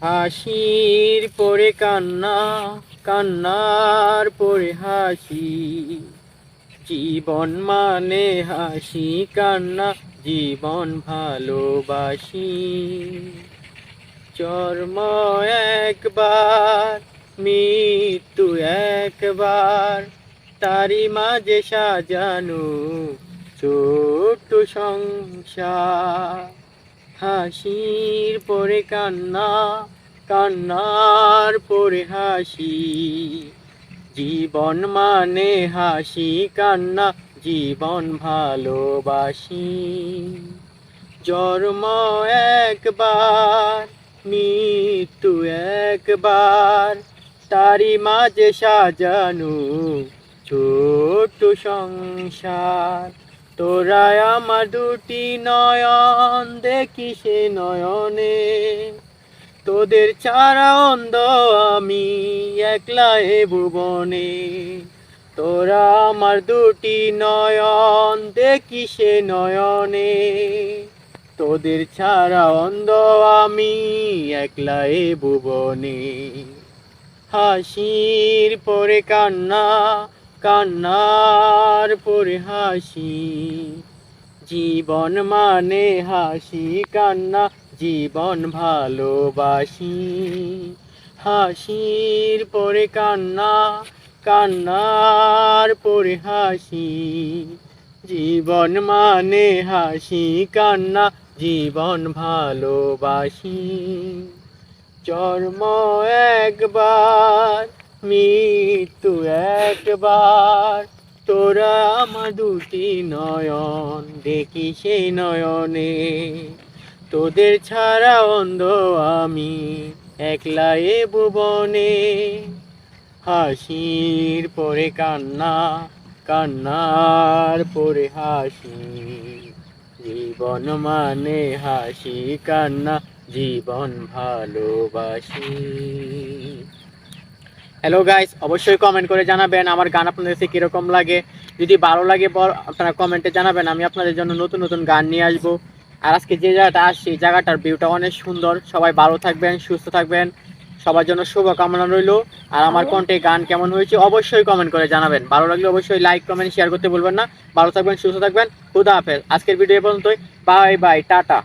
হাসির পরে কান্না, কান্নার পরে হাসি। জীবন মানে হাসি কান্না, জীবন ভালোবাসি। জন্ম একবার, মৃত্যু একবার, তারি মাঝে সাজানো ছোট্ট সংসার। হাসির পরে কান্না, কান্নার পরে হাসি। জীবন মানে হাসি কান্না, জীবন ভালোবাসি। জন্ম একবার, মৃত্যু একবার, তারি মাঝে সাজানো ছোট্ট সংসার। তোরা আমার দুটি নয়ন, দেখি সে নয়নে। তোদের ছাড়া অন্ধ আমি, একলা এ ভুবনে। তোরা আমার দুটি নয়ন, দেখি সে নয়নে। তোদের ছাড়া অন্ধ আমি, একলা এ ভুবনে। হাসির পরে কান্না, কান্নার পরে হাসি। জীবন মানে হাসি কান্না, জীবন ভালোবাসি। হাসির পরে কান্না, কান্নার পরে হাসি। জীবন মানে হাসি কান্না, জীবন ভালোবাসি। জন্ম একবার, মৃত্যু একবার, তোরা আমার দুটি নয়ন, দেখি সেই নয়নে। তোদের ছাড়া অন্ধ আমি, একলা এ ভুবনে। হাসির পরে কান্না, কান্নার পরে হাসি। জীবন মানে হাসি কান্না, জীবন ভালোবাসি। হ্যালো গাইস, অবশ্যই কমেন্ট করে জানাবেন আমার গান আপনাদের কাছে কীরকম লাগে। যদি ভালো লাগে আপনারা কমেন্টে জানাবেন, আমি আপনাদের জন্য নতুন নতুন গান নিয়ে আসবো। আর আজকে যে জায়গাটা আসছি, এই জায়গাটার ভিউটা অনেক সুন্দর। সবাই ভালো থাকবেন, সুস্থ থাকবেন, সবার জন্য শুভকামনা রইল। আর আমার কণ্ঠে গান কেমন হয়েছে অবশ্যই কমেন্ট করে জানাবেন। ভালো লাগলে অবশ্যই লাইক কমেন্ট শেয়ার করতে ভুলবেন না। ভালো থাকবেন, সুস্থ থাকবেন, খুদা হাফেজ। আজকের ভিডিও এ পর্যন্তই। Bye bye, tata.